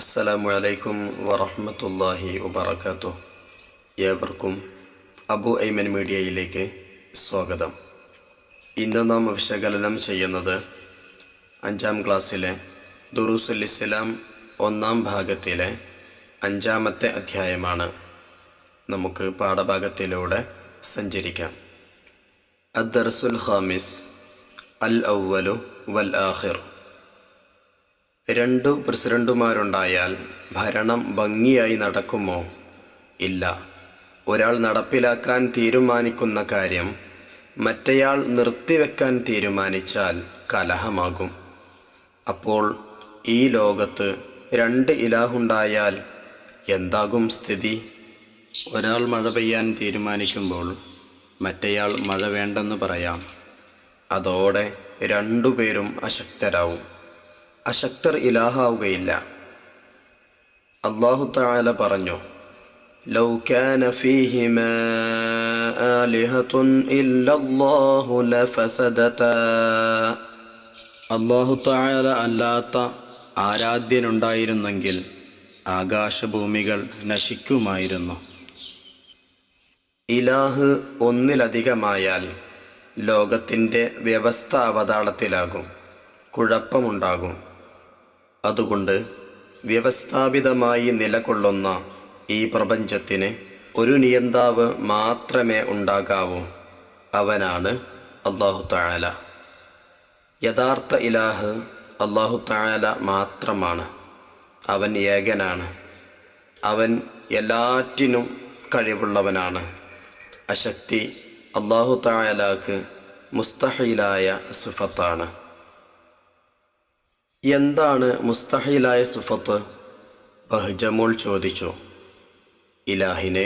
അസ്സലാമു അലൈക്കും വറഹ്മത്തുള്ളാഹി വബറകാതുഹു. ഏവർക്കും അബു ഐമൻ മീഡിയയിലേക്ക് സ്വാഗതം. ഇന്ന് നാം വിശകലനം ചെയ്യുന്നത് 5ാം ക്ലാസ്സിലെ ദുറൂസുൽ ഇസ്ലാം 1ാം ഭാഗത്തിലെ 5ാമത്തെ അധ്യായമാണ്. നമുക്ക് പാഠഭാഗത്തിലൂടെ സഞ്ചരിക്കാം. അദ്ദർസുൽ ഖാമിസ് അൽ അവ്വലു വൽ ആഖിർ. 2 പ്രസിഡന്റുമാരുണ്ടായാൽ ഭരണം ഭംഗിയായി നടക്കുമോ? ഇല്ല. ഒരാൾ നടപ്പിലാക്കാൻ തീരുമാനിക്കുന്ന കാര്യം മറ്റേയാൾ നിർത്തിവെക്കാൻ തീരുമാനിച്ചാൽ കലഹമാകും. അപ്പോൾ ഈ ലോകത്ത് 2 ഇലാഹുണ്ടായാൽ എന്താകും സ്ഥിതി? ഒരാൾ മഴ പെയ്യാൻ തീരുമാനിക്കുമ്പോൾ മറ്റേയാൾ മഴ വേണ്ടെന്ന് പറയാം. അതോടെ 2 പേരും അശക്തരാവും. അശക്തർ ഇലാഹാവുകയില്ല. അല്ലാഹു തആല പറഞ്ഞു, ലൗ കാന ഫീഹിമാ ആലിഹത്തുൻ ഇല്ലല്ലാഹു ലഫസദതാ. അല്ലാഹു തആല അല്ലാത്ത ആരാധ്യനുണ്ടായിരുന്നെങ്കിൽ ആകാശഭൂമികൾ നശിക്കുമായിരുന്നു. ഇലാഹ് ഒന്നിലധികമായാൽ ലോകത്തിൻ്റെ വ്യവസ്ഥ അവതാളത്തിലാകും, കുഴപ്പമുണ്ടാകും. അതുകൊണ്ട് വ്യവസ്ഥാപിതമായി നിലകൊള്ളുന്ന ഈ പ്രപഞ്ചത്തിന് ഒരു നിയന്താവ് മാത്രമേ ഉണ്ടാകാവൂ. അവനാണ് അല്ലാഹു തആല. യഥാർത്ഥ ഇലാഹ് അല്ലാഹു തആല മാത്രമാണ്. അവൻ ഏകനാണ്. അവൻ എല്ലാറ്റിനും കഴിവുള്ളവനാണ്. അശക്തി അല്ലാഹു തആലാക്ക് മുസ്തഹീലായ സിഫത്താണ്. എന്താണ് മുസ്തഹീലായ സിഫത്ത്? ബഹ്ജമോൾ ചോദിച്ചു. ഇലാഹിനെ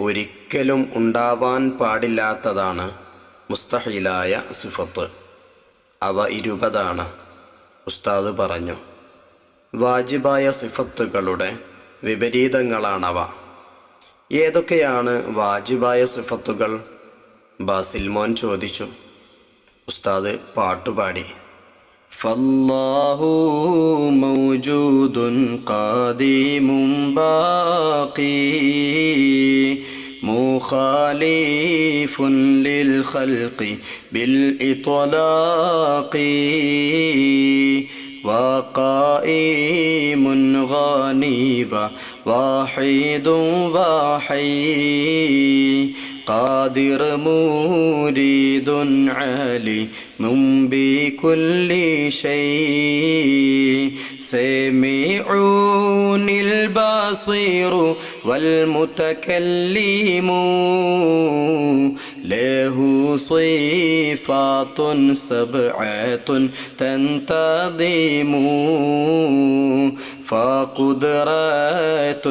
ഒരിക്കലും ഉണ്ടാവാൻ പാടില്ലാത്തതാണ് മുസ്തഹീലായ സിഫത്ത്. അവ 20 ഉസ്താദ് പറഞ്ഞു. വാജിബായ സിഫത്തുകളുടെ വിപരീതങ്ങളാണവ. ഏതൊക്കെയാണ് വാജിബായ സിഫത്തുകൾ? ബാസിൽമോൻ ചോദിച്ചു. ഉസ്താദ് പാട്ടുപാടി. ഫല്ലാഹു മൗജൂദുൻ ഖദീമുൻ ബാഖി മുഖാലിഫുൻ ലിൽ ഖൽഖി ബിൽ ഇത്ലാഖി വഖായിമുൻ ഗാനിബ വാഹിദുൻ വാഹി قادر مريد عليم بكل شيء سميع البصير والمتكلم له صفات 7 تنتظم فقدرة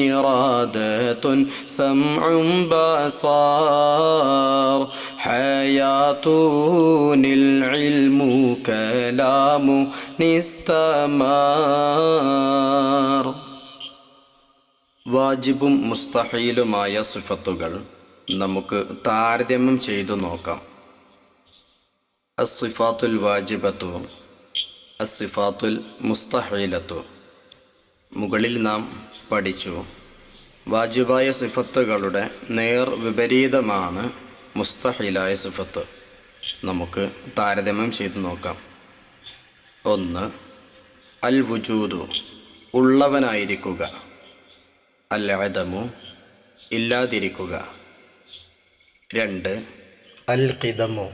إرادة سمع بصار حياة العلم كلام استمار. വാജിബും മുസ്തഹീലുമായ സിഫത്തുകൾ നമുക്ക് താരതമ്യം ചെയ്തു നോക്കാം. അസ്സിഫാത്തുൽ വാജിബത്തു, അസ്സിഫാത്തുൽ മുസ്തഹീലത്തു. മുകളിൽ നാം പഠിച്ചു. വാജിബായ സിഫത്തുകളുടെ നേർ വിപരീതമാണ് മുസ്തഹീലായ സിഫത്ത്. നമുക്ക് താരതമ്യം ചെയ്തു നോക്കാം. 1. അൽ വുജൂദു, ഉള്ളവനായിരിക്കുക. അൽ അദമു, ഇല്ലാതിരിക്കുക. 2. അൽ ഖിദമു,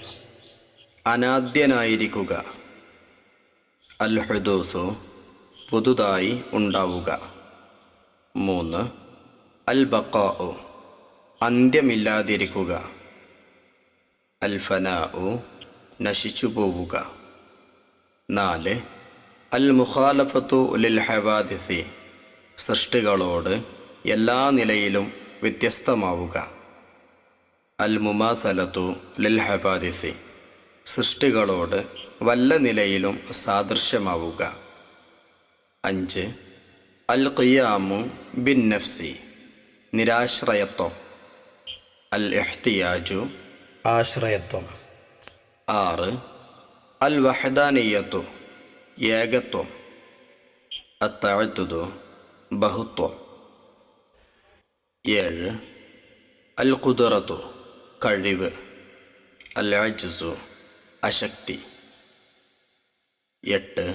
അനാദ്യനായിരിക്കുക. അൽ ഹുദൂസു, പുതുതായി ഉണ്ടാവുക. 3. അൽ ബഖാഉ, അന്ത്യമില്ലാതിരിക്കുക. അൽ ഫനാഉ, നശിച്ചു പോവുക. 4. അൽ മുഖാലഫത്തു ലിൽ ഹവാദിസി, സൃഷ്ടികളോട് എല്ലാ നിലയിലും വ്യത്യസ്തമാവുക. അൽ മുമാസലത്തു ലിൽ ഹവാദിസി, സൃഷ്ടികളോട് വല്ല നിലയിലും സാദൃശ്യമാവുക. 5. അൽ ഖിയാമു ബിൻ നഫ്സി, നിരാശ്രയത്വം. അൽ ഇഹ്തിയാജു, ആശ്രയത്വം. 6. അൽ വഹദാനിയത്തു, ഏകത്വം. അത്തഅദ്ദുദു ബഹുത്വം. 7 അൽ ഖുദ്റത്തു കഴിവ്, അൽ അജ്സു അശക്തി. 8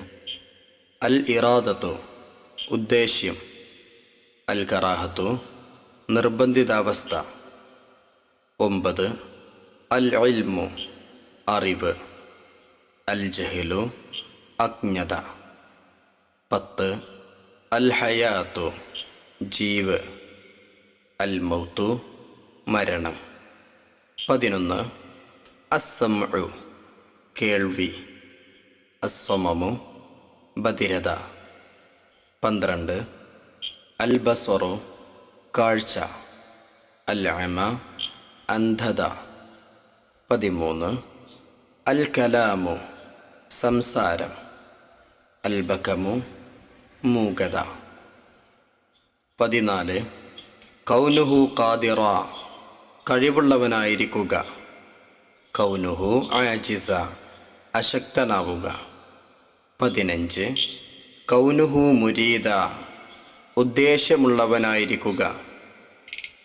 അൽ ഇറാദത്തു ഉദ്ദേശ്യം, അൽ കറാഹത്തു നിർബന്ധിതാവസ്ഥ. 9 അൽ ഇൽമു അറിവ്, അൽ ജഹ്ലു അജ്ഞത. 10 അൽ ഹയാത്തു ജീവ്, അൽ മൗത്തു മരണം. 11 അസ്സംഉ കേൾവി, അസ്സമമു ബധിരത. 12 അൽ ബസ്വറു കാഴ്ച, അൽ അമ അന്ധത. 13 അൽ കലാമു സംസാരം, അൽ ബകമു മൂകത. 14 കൗനുഹു ഖാദിറ കഴിവുള്ളവനായിരിക്കുക, കൗനുഹു ആജിസ അശക്തനാവുക. 15 കൗനുഹു മുരീദ ഉദ്ദേശമുള്ളവനായിരിക്കുക,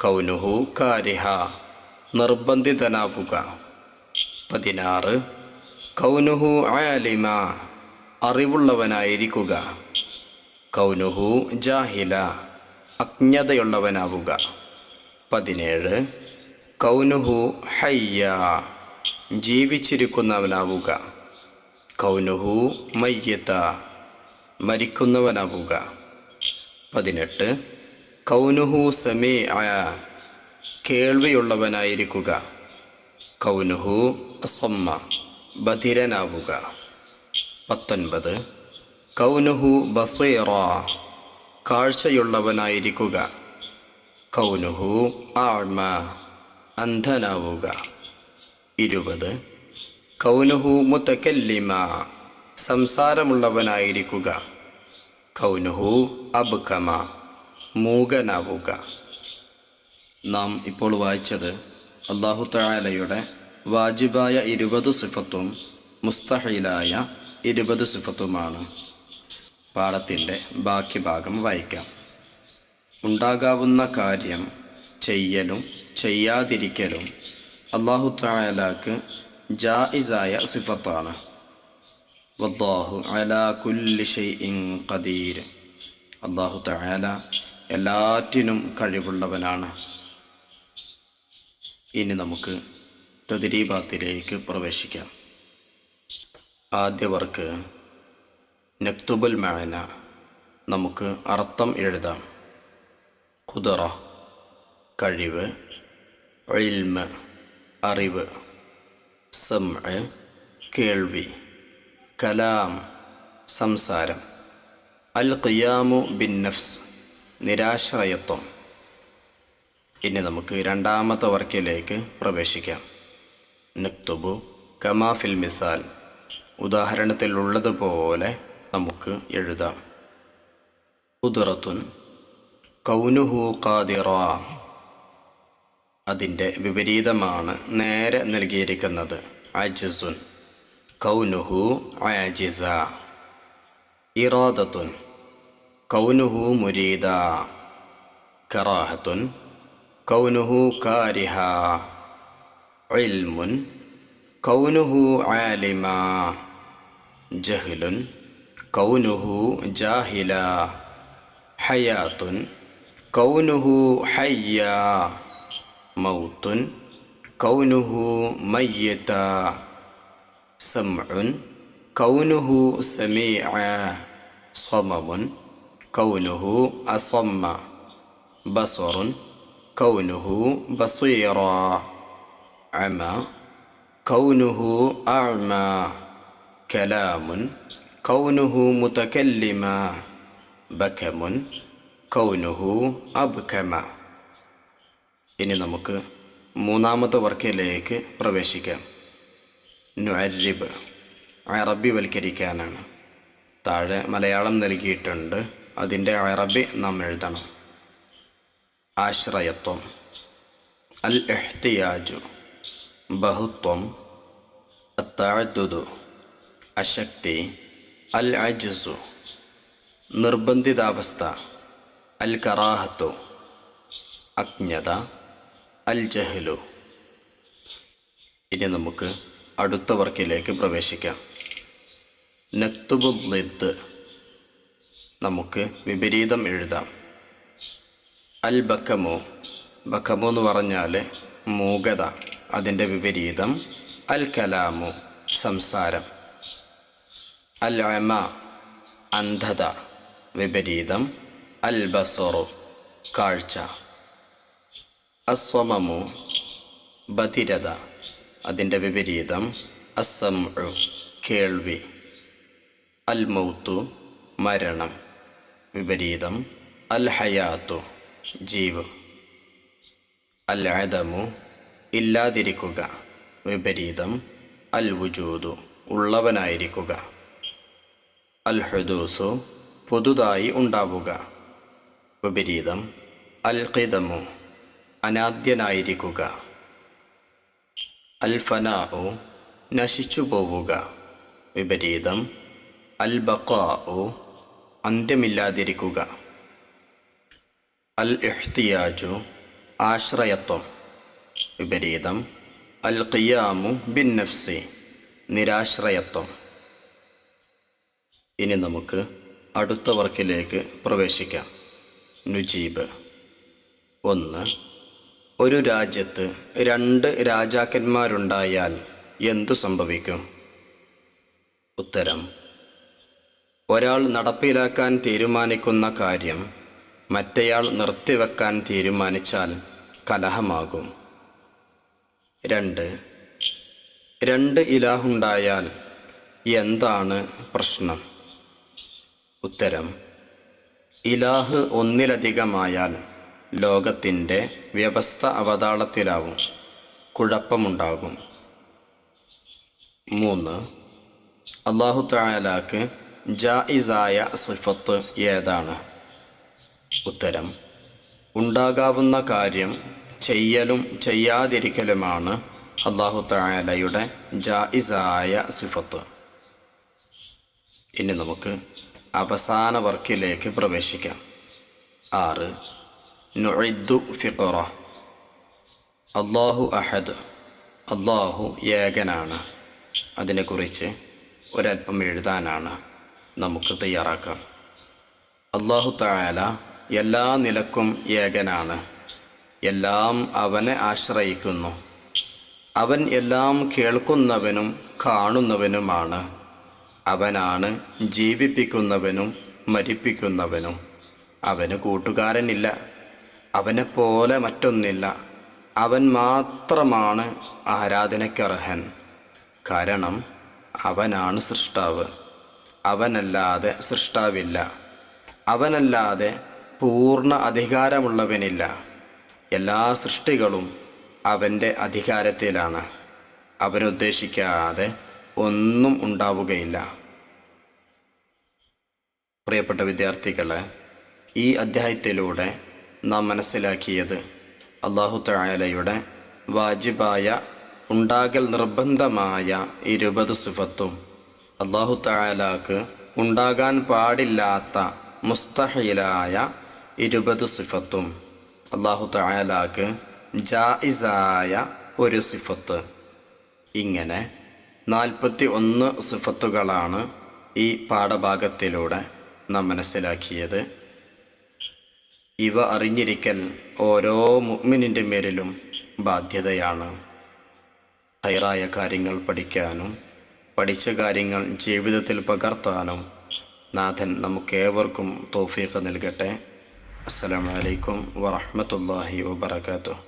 കൗനുഹു കാരിഹ നിർബന്ധിതനാവുക. 16 കൗനുഹു ആലിമ അറിവുള്ളവനായിരിക്കുക, കൗനുഹു ജാഹില അജ്ഞതയുള്ളവനാവുക. 17 കൗനുഹു ഹയ്യ ജീവിച്ചിരിക്കുന്നവനാവുക, കൗനുഹു മയ്യത്ത മരിക്കുന്നവനാവുക. 18 കൗനുഹു സമീഅ കേൾവിയുള്ളവനായിരിക്കുക, കൗനുഹു അസ്സമ്മ ബധിരനാവുക. 19 കൗനുഹു ബസ്വീറ കാഴ്ചയുള്ളവനായിരിക്കുക, കൗനുഹു അഅ്മ അന്ധനാവുക. 20 കൗനുഹു മുതകല്ലിമ സംസാരമുള്ളവനായിരിക്കുക, കൗനുഹു അബ്കമ മൂകനാവുക. നാം ഇപ്പോൾ വായിച്ചത് അല്ലാഹു തആലയുടെ വാജിബായ 20 സിഫത്തും മുസ്തഹീലായ 20 സിഫത്തുമാണ്. പാഠത്തിൻ്റെ ബാക്കി ഭാഗം വായിക്കാം. ഉണ്ടാകാവുന്ന കാര്യം ചെയ്യലും ചെയ്യാതിരിക്കലും അല്ലാഹു തആലാക്ക് ജായിസായ സിഫത്താണ്. വല്ലാഹു അലാ കുല്ലി ഷൈഇൻ ഖദീർ അല്ലാഹു തആല എല്ലാറ്റിനും കഴിവുള്ളവനാണ്. ഇനി നമുക്ക് തദ്രീബാത്തിലേക്ക് പ്രവേശിക്കാം. ആദ്യ വർക്ക് നക്തുബുൽ മഅന നമുക്ക് അർത്ഥം എഴുതാം. ഖുദ്റ കഴിവ്, ഇൽമ് അറിവ്, സമഅ് കേൾവി, കലാം സംസാരം, അൽ ഖിയാമു ബിൻ നഫ്സ് നിരാശ്രയത്വം. ഇനി നമുക്ക് രണ്ടാമത്തെ വർക്കിലേക്ക് പ്രവേശിക്കാം. നക്തുബു കമാ ഫിൽ മിസാൽ ഉദാഹരണത്തിലുള്ളതുപോലെ നമുക്ക് എഴുതാം. ഖുദ്റത്തുൻ കൗനുഹു ഖാദിറ അതിൻ്റെ വിപരീതമാണ് നേരെ നൽകിയിരിക്കുന്നത്. അജ്സുൻ കൗനുഹു ആജിസ. ഇറാദത്തുൻ കൗനുഹു മുരീദ. കറാഹത്തുൻ കൗനുഹു കാരിഹ. ഇൽമുൻ കൗനുഹു ആലിമ. ജഹ്ലുൻ കൗനുഹു ജാഹില. ഹയാത്തുൻ കൗനുഹു ഹയ്യ. മൗത്തുൻ കൗനുഹു മയ്യത. സമഉൻ കൗനുഹു സമീഅ. സ്വമമുൻ കൗനുഹു അസ്വമ്മ. ബസ്വറുൻ കൗനുഹു ബസ്വീറ. അമ കൗനുഹു അഅ്മ. കലാമുൻ കൗനുഹു മുതകല്ലിമ. ബകമുൻ കൗനുഹു അബ്കമ. ഇനി നമുക്ക് മൂന്നാമത്തെ വർക്കിലേക്ക് പ്രവേശിക്കാം. നുഅരിബ് അറബിവൽക്കരിക്കാനാണ്. താഴെ മലയാളം നൽകിയിട്ടുണ്ട്, അതിൻ്റെ അറബി നാം എഴുതണം. ആശ്രയത്വം, അൽ ഇഹ്തിയാജു ബഹുത്വം, അത്തഅദ്ദുദു അശക്തി, അൽ അജ്സു നിർബന്ധിതാവസ്ഥ, അൽ കറാഹത്തു അജ്ഞത, അൽ ജഹ്ലു. ഇനി നമുക്ക് അടുത്ത വർക്കിലേക്ക് പ്രവേശിക്കാം. നക്തുബു ളിദ്, നമുക്ക് വിപരീതം എഴുതാം. അൽ ബക്കമു, ബക്കമു എന്ന് പറഞ്ഞാൽ മൂകത, അതിൻ്റെ വിപരീതം അൽ കലാമു സംസാരം. അൽ അമ അന്ധത, വിപരീതം അൽ ബസറു കാഴ്ച. അസ്വമമു ബധിരത, അതിൻ്റെ വിപരീതം അസ്സംഉ കേൾവി. അൽ മൗത്തു മരണം, വിപരീതം അൽ ഹയാത്തു ജീവ്. അൽ അദമു ഇല്ലാതിരിക്കുക, വിപരീതം അൽ വുജൂദു ഉള്ളവനായിരിക്കുക. അൽ ഹുദൂസു പുതുതായി ഉണ്ടാവുക, വിപരീതം അൽ ഖിദമു അനാദ്യനായിരിക്കുക. അൽ ഫനാഉ നശിച്ചു പോവുക, വിപരീതം അൽ ബഖാഉ അന്ത്യമില്ലാതിരിക്കുക. അൽ ഇഹ്തിയാജു ആശ്രയത്വം, വിപരീതം അൽ ഖിയാമു ബിൻ നഫ്സി നിരാശ്രയത്വം. ഇനി നമുക്ക് അടുത്ത വർക്കിലേക്ക് പ്രവേശിക്കാം. നുജീബ്. 1. ഒരു രാജ്യത്ത് 2 രാജാക്കന്മാരുണ്ടായാൽ എന്തു സംഭവിക്കും? ഉത്തരം: ഒരാൾ നടപ്പിലാക്കാൻ തീരുമാനിക്കുന്ന കാര്യം മറ്റേയാൾ നിർത്തിവെക്കാൻ തീരുമാനിച്ചാൽ കലഹമാകും. 2 ഇലാഹുണ്ടായാൽ എന്താണ് പ്രശ്നം? ഉത്തരം: ഇലാഹ് ഒന്നിലധികമായാൽ ലോകത്തിൻ്റെ വ്യവസ്ഥ അവതാളത്തിലാവും, കുഴപ്പമുണ്ടാകും. 3. അല്ലാഹു തആലാക്ക് ജായിസായ സിഫത്ത് ഏതാണ്? ഉത്തരം: ഉണ്ടാകാവുന്ന കാര്യം ചെയ്യലും ചെയ്യാതിരിക്കലുമാണ് അല്ലാഹു തആലയുടെ ജായിസായ സിഫത്ത്. ഇനി നമുക്ക് അവസാന വർക്കിലേക്ക് പ്രവേശിക്കാം. 6. നുഇദ്ദു ഫിഖറ. അല്ലാഹു അഹദ്, അല്ലാഹു ഏകനാണ്. അതിനെക്കുറിച്ച് ഒരൽപ്പം എഴുതാനാണ് നമുക്ക് തയ്യാറാക്കാം. അല്ലാഹു തആല എല്ലാ നിലക്കും ഏകനാണ്. എല്ലാം അവനെ ആശ്രയിക്കുന്നു. അവൻ എല്ലാം കേൾക്കുന്നവനും കാണുന്നവനുമാണ്. അവനാണ് ജീവിപ്പിക്കുന്നവനും മരിപ്പിക്കുന്നവനും. അവന് കൂട്ടുകാരനില്ല, അവനെപ്പോലെ മറ്റൊന്നില്ല. അവൻ മാത്രമാണ് ആരാധനയ്ക്കർഹൻ. കാരണം അവനാണ് സൃഷ്ടാവ്. അവനല്ലാതെ സൃഷ്ടാവില്ല. അവനല്ലാതെ പൂർണ്ണ അധികാരമുള്ളവനില്ല. എല്ലാ സൃഷ്ടികളും അവൻ്റെ അധികാരത്തിലാണ്. അവനുദ്ദേശിക്കാതെ ഒന്നും ഉണ്ടാവുകയില്ല. പ്രിയപ്പെട്ട വിദ്യാർത്ഥികളെ, ഈ അധ്യായത്തിലൂടെ നാം മനസ്സിലാക്കിയത് അല്ലാഹു തആലയുടെ വാജിബായ ഉണ്ടാകൽ നിർബന്ധമായ 20 സിഫത്തും അല്ലാഹു തആലാക്ക് ഉണ്ടാകാൻ പാടില്ലാത്ത മുസ്തഹീലായ 20 സിഫത്തും അല്ലാഹു തആലാക്ക് ജായിസായ ഒരു സിഫത്ത്, ഇങ്ങനെ 41 സിഫത്തുകളാണ് ഈ പാഠഭാഗത്തിലൂടെ നാം മനസ്സിലാക്കിയത്. ഇവ അറിഞ്ഞിരിക്കൽ ഓരോ മുഅ്മിനിൻ്റെ മേലിലും ബാധ്യതയാണ്. ഹൈറായ കാര്യങ്ങൾ പഠിക്കാനും പഠിച്ച കാര്യങ്ങൾ ജീവിതത്തിൽ പകർത്താനും നാഥൻ നമുക്കേവർക്കും തൗഫീഖ് നൽകട്ടെ. അസ്സലാമു അലൈക്കും വറഹ്മത്തുള്ളാഹി വബറകാതുഹു.